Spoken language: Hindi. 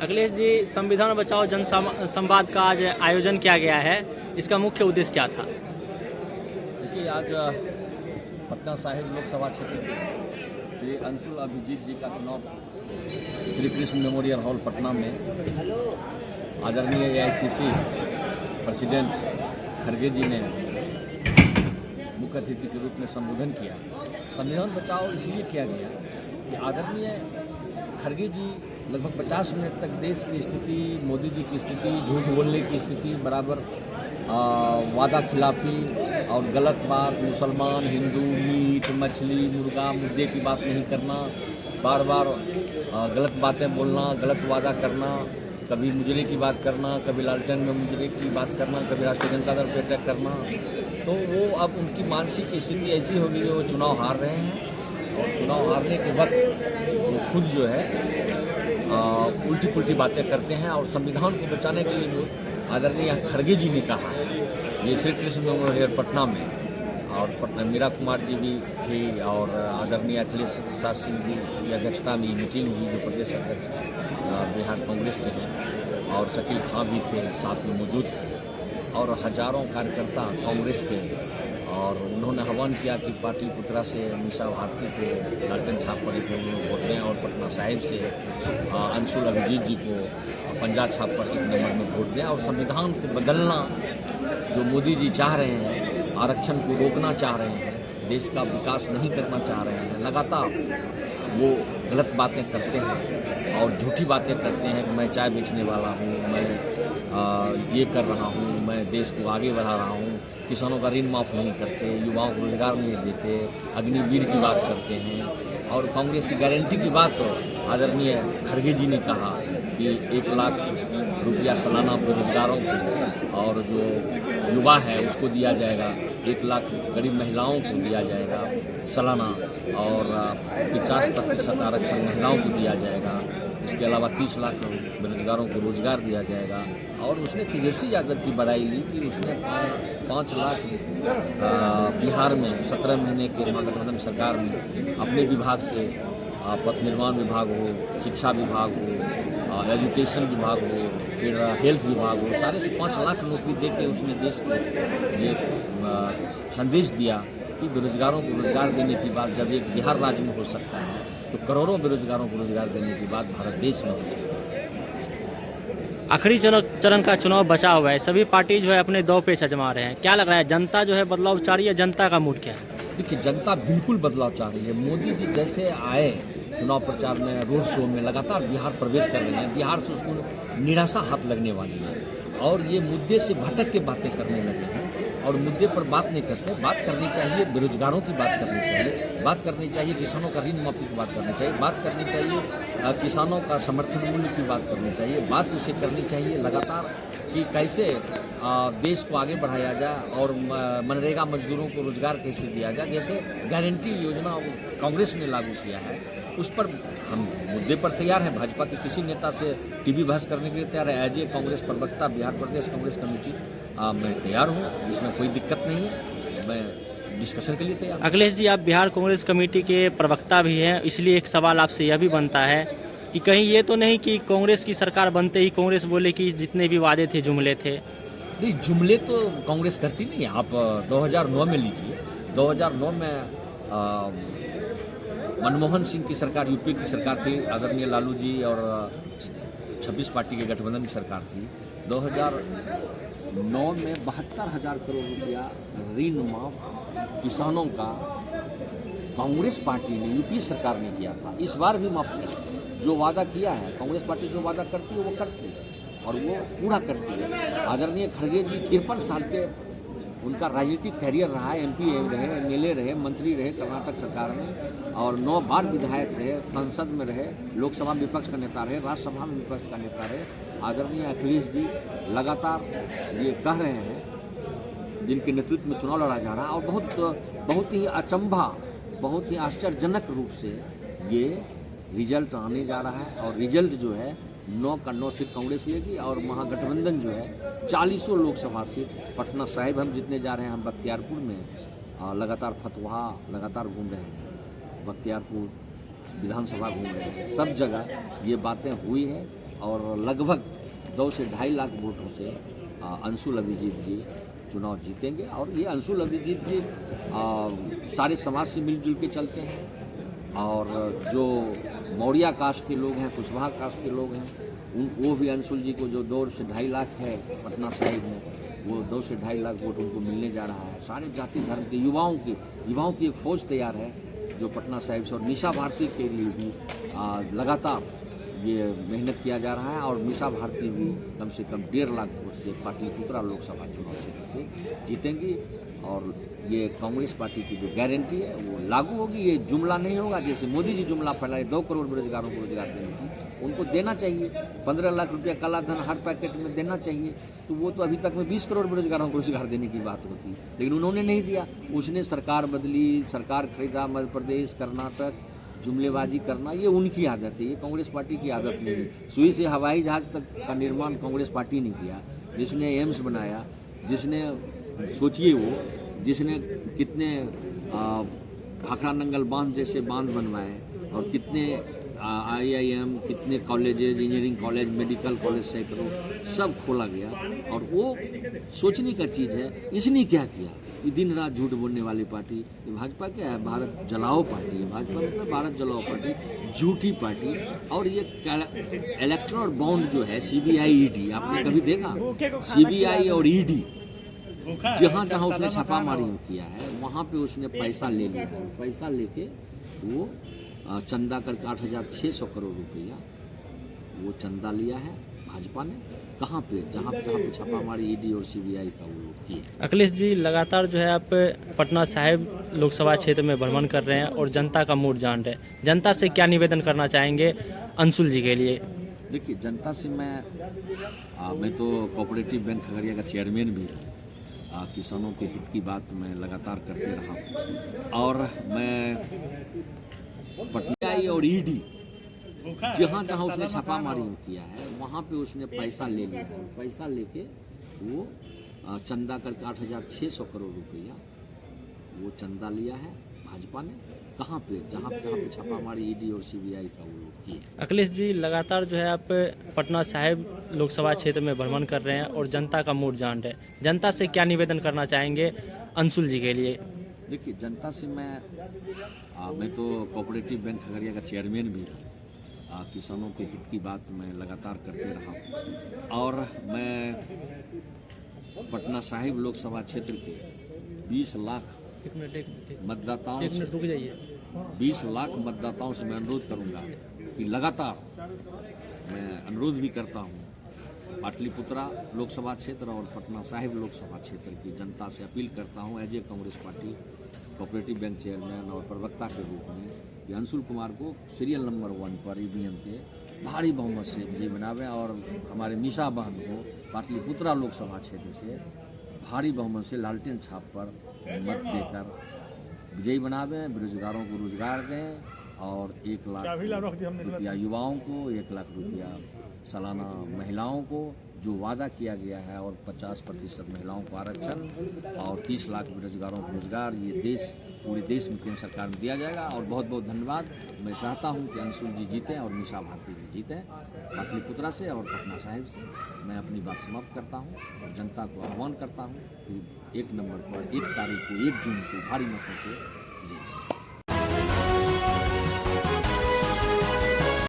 अखिलेश जी, संविधान बचाओ जन संवाद का आज आयोजन किया गया है, इसका मुख्य उद्देश्य क्या था? देखिए, आज पटना साहिब लोकसभा क्षेत्र के श्री अंशुल अभिजीत जी का चुनाव श्री कृष्ण मेमोरियल हॉल पटना में आदरणीय एआईसीसी प्रेसिडेंट खड़गे जी ने मुख्य अतिथि के रूप में संबोधन किया। संविधान बचाओ इसलिए किया गया कि आदरणीय खड़गे जी लगभग 50 मिनट तक देश की स्थिति, मोदी जी की स्थिति, झूठ बोलने की स्थिति, बराबर वादा खिलाफी और गलत बात, मुसलमान, हिंदू, मीट, मछली, मुर्गा, मुद्दे की बात नहीं करना, बार बार गलत बातें बोलना, गलत वादा करना, कभी मुजरे की बात करना, कभी लालटेन में मुजरे की बात करना, कभी राष्ट्रीय जनता दल पर अटैक करना। तो वो अब उनकी मानसिक स्थिति ऐसी हो गई, वो चुनाव हार रहे हैं और चुनाव हारने के वक्त वो खुद जो है उल्टी पुल्टी बातें करते हैं। और संविधान को बचाने के लिए जो आदरणीय खड़गे जी ने कहा है, ये श्री कृष्ण मेमोरियल पटना में, और पटना मीरा कुमार जी भी थी और आदरणीय अखिलेश प्रसाद सिंह जी की अध्यक्षता में मीटिंग हुई, जो प्रदेश अध्यक्ष बिहार कांग्रेस के हैं, और शकील खां भी थे, साथ में मौजूद थे, और हजारों कार्यकर्ता कांग्रेस के। और उन्होंने आह्वान किया कि पार्टी पुत्रा से मीसा भारती को लालटेन छाप पर एक वोट दें और पटना साहिब से अंशुल अभिजीत जी को पंजा छाप पर 1 नंबर में वोट दें। और संविधान को बदलना जो मोदी जी चाह रहे हैं, आरक्षण को रोकना चाह रहे हैं, देश का विकास नहीं करना चाह रहे हैं, लगातार वो गलत बातें करते हैं और झूठी बातें करते हैं कि मैं चाय बेचने वाला हूँ, मैं ये कर रहा हूँ, मैं देश को आगे बढ़ा रहा हूँ, किसानों का ऋण माफ़ नहीं करते, युवाओं को रोजगार नहीं देते, अग्निवीर की बात करते हैं। और कांग्रेस की गारंटी की बात तो आदरणीय खड़गे जी ने कहा कि 1 लाख रुपया सालाना बेरोजगारों को और जो युवा है उसको दिया जाएगा, 1 लाख गरीब महिलाओं को दिया जाएगा सालाना, और 50% आरक्षण महिलाओं को दिया जाएगा। इसके अलावा 30 लाख बेरोजगारों को रोजगार दिया जाएगा। और उसने तेजस्वी यादव की बड़ाई ली कि उसने 5 लाख बिहार में 17 महीने के महागठबंधन सरकार में अपने विभाग से, पथ निर्माण विभाग हो, शिक्षा विभाग हो, एजुकेशन विभाग हो, फिर हेल्थ विभाग हो, सारे से 5 लाख नौकरी दे के उसने देश को ये संदेश दिया कि बेरोजगारों को रोजगार देने की बात जब एक बिहार राज्य में हो सकता है, तो करोड़ों बेरोजगारों को रोजगार देने की बात भारत देश में हो सकती है। आखिरी चरण का चुनाव बचा हुआ है, सभी पार्टी जो है अपने दांव पे आजमा रहे हैं, क्या लग रहा है, जनता जो है बदलाव चाह रही है? जनता का मूड क्या है? देखिए, जनता बिल्कुल बदलाव चाह रही है। मोदी जी जैसे आए चुनाव प्रचार में, रोड शो में लगातार बिहार प्रवेश कर रहे हैं, बिहार से उसको निराशा हाथ लगने वाली है और ये मुद्दे से भटक के बातें करने लगे हैं और मुद्दे पर बात नहीं करते। बात करनी चाहिए, बेरोजगारों की बात करनी चाहिए, बात करनी चाहिए किसानों का ऋण माफी की बात करनी चाहिए, बात करनी चाहिए किसानों का समर्थन मूल्य की बात करनी चाहिए, बात उसे करनी चाहिए लगातार कि कैसे देश को आगे बढ़ाया जाए और मनरेगा मजदूरों को रोजगार कैसे दिया जाए। जैसे गारंटी योजना कांग्रेस ने लागू किया है, उस पर हम मुद्दे पर तैयार हैं। भाजपा के किसी नेता से टीवी बहस करने के लिए तैयार है। एज ए कांग्रेस प्रवक्ता बिहार प्रदेश कांग्रेस कमेटी मैं तैयार हूँ, इसमें कोई दिक्कत नहीं है, मैं डिस्कशन के लिए तैयार हूँ। अखिलेश जी, आप बिहार कांग्रेस कमेटी के प्रवक्ता भी हैं, इसलिए एक सवाल आपसे यह भी बनता है कि कहीं ये तो नहीं कि कांग्रेस की सरकार बनते ही कांग्रेस बोले कि जितने भी वादे थे जुमले थे? नहीं, जुमले तो कांग्रेस करती नहीं है। आप 2009 में लीजिए, 2009 में मनमोहन सिंह की सरकार, यूपी की सरकार थी, आदरणीय लालू जी और 26 पार्टी के गठबंधन की सरकार थी। 2009 में 72,000 करोड़ रुपया ऋण माफ किसानों का कांग्रेस पार्टी ने, यूपी सरकार ने किया था। इस बार भी माफ किया। जो वादा किया है कांग्रेस पार्टी, जो वादा करती है वो करती है और वो पूरा करती है। आदरणीय खड़गे जी 53 साल के उनका राजनीतिक कैरियर रहा है, MP रहे, MLA रहे, मंत्री रहे कर्नाटक सरकार में, और 9 बार विधायक रहे, संसद में रहे, लोकसभा विपक्ष का नेता रहे, राज्यसभा में विपक्ष का नेता रहे। आदरणीय अखिलेश जी लगातार ये कह रहे हैं, जिनके नेतृत्व में चुनाव लड़ा जा रहा है, और बहुत ही अचंभा, बहुत ही आश्चर्यजनक रूप से ये रिजल्ट आने जा रहा है। और रिजल्ट जो है 9 का 9 सीट कांग्रेस लेगी और महागठबंधन जो है 40 लोकसभा सीट। पटना साहिब हम जितने जा रहे हैं, हम बख्तियारपुर में लगातार फतवा लगातार घूम रहे हैं, बख्तियारपुर विधानसभा घूम रहे हैं, सब जगह ये बातें हुई हैं और लगभग 2 से 2.5 लाख वोटों से अंशुल अभिजीत जी चुनाव जीतेंगे। और ये अंशुल अभिजीत जी सारे समाज से मिलजुल के चलते हैं और जो मौर्या कास्ट के लोग हैं, कुशवाहा कास्ट के लोग हैं, वो भी अंशुल जी को जो 2 से 2.5 लाख है पटना साहिब में, वो 2 से 2.5 लाख वोट उनको मिलने जा रहा है। सारे जाति धर्म के युवाओं की एक फौज तैयार है जो पटना साहिब से, और मीसा भारती के लिए भी लगातार ये मेहनत किया जा रहा है। और मीसा भारती भी कम से कम 1.5 लाख वोट से पाटलिपुत्रा लोकसभा चुनाव क्षेत्र से जीतेंगी। और ये कांग्रेस पार्टी की जो गारंटी है वो लागू होगी। ये जुमला नहीं होगा जैसे मोदी जी जुमला फैलाए 2 करोड़ बेरोजगारों को रोजगार देने की, उनको देना चाहिए। 15 लाख रुपया काला धन हर पैकेट में देना चाहिए। तो वो तो अभी तक में 20 करोड़ बेरोजगारों को रोजगार देने की बात होती, लेकिन उन्होंने नहीं दिया। उसने सरकार बदली, सरकार खरीदा, मध्य प्रदेश, कर्नाटक, जुमलेबाजी करना ये उनकी आदत है, ये कांग्रेस पार्टी की आदत नहीं है। सुई से हवाई जहाज तक का निर्माण कांग्रेस पार्टी ने किया। जिसने एम्स बनाया, जिसने सोचिए वो जिसने कितने भाखड़ा नंगल बांध जैसे बांध बनवाए, और कितने IIM, कितने colleges, engineering college, medical college सैकड़ों सब खोला गया। और वो सोचने का चीज़ है। इसने क्या किया? ये दिन रात झूठ बोलने वाली पार्टी, ये भाजपा क्या है? भारत जलाओ पार्टी है। भाजपा मतलब भारत जलाओ पार्टी, झूठी पार्टी। और ये इलेक्ट्रल बॉन्ड जो है CBI ED, आपने कभी देखा? CBI और ED जहाँ जहाँ उसने छापामारी किया है वहाँ पे उसने पैसा ले लिया है। पैसा लेके वो चंदा करके 8,600 करोड़ रुपया वो चंदा लिया है भाजपा ने। कहाँ पे? जहाँ पे छापामारी ED और CBI का वो लोग किए। अखिलेश जी, लगातार जो है आप पटना साहिब लोकसभा क्षेत्र में भ्रमण कर रहे हैं और जनता का मूड जान रहे हैं। जनता से क्या निवेदन करना चाहेंगे अंशुल जी के लिए? देखिए, जनता से मैं तो कोऑपरेटिव बैंक खगड़िया का चेयरमैन भी हूँ। किसानों के हित की बात मैं लगातार करते रहा हूँ। और मैं पटना और ED जहाँ जहाँ उसने छापामारी किया है वहाँ पे उसने पैसा ले लिया है। पैसा लेके वो चंदा करके 8,600 करोड़ रुपया वो चंदा लिया है भाजपा ने। कहाँ पे? जहाँ पे छापामारी ED और CBI का वो लोग किए। अखिलेश जी, लगातार जो है आप पटना साहिब लोकसभा क्षेत्र में भ्रमण कर रहे हैं और जनता का मूड जान रहे हैं। जनता से क्या निवेदन करना चाहेंगे अंशुल जी के लिए? देखिए, जनता से मैं तो कोऑपरेटिव बैंक खगड़िया का चेयरमैन भी हूँ। किसानों के हित की बात मैं लगातार करते रहा हूँ। और मैं पटना साहिब लोकसभा क्षेत्र के 20 लाख मतदाताओं से 20 लाख मतदाताओं से मैं अनुरोध करूंगा कि लगातार मैं अनुरोध भी करता हूं पाटलिपुत्रा लोकसभा क्षेत्र और पटना साहिब लोकसभा क्षेत्र की जनता से अपील करता हूं as a Congress party cooperative bank chairman और प्रवक्ता के रूप में कि अंशुल कुमार को सीरियल नंबर 1 पर EVM के भारी बहुमत से विजयी बनावे और हमारे मीसा बहन को पाटलिपुत्रा लोकसभा क्षेत्र से भारी बहुमत से लालटेन छाप पर मत देकर विजयी बनावे। बेरोजगारों को रोजगार दें और 1 लाख रुपया युवाओं को, 1 लाख रुपया सालाना महिलाओं को जो वादा किया गया है, और 50% महिलाओं को आरक्षण और 30 लाख बेरोजगारों को रोजगार, ये पूरे देश में केंद्र सरकार में दिया जाएगा। और बहुत बहुत धन्यवाद। मैं चाहता हूं कि अंशुल जी जीतें और मीसा भारती जी जीतें पाटलिपुत्रा से और पटना साहिब से। मैं अपनी बात समाप्त करता हूं और जनता को आह्वान करता हूं कि 1 नंबर पर 1 तारीख को 1 जून को भारी मतों से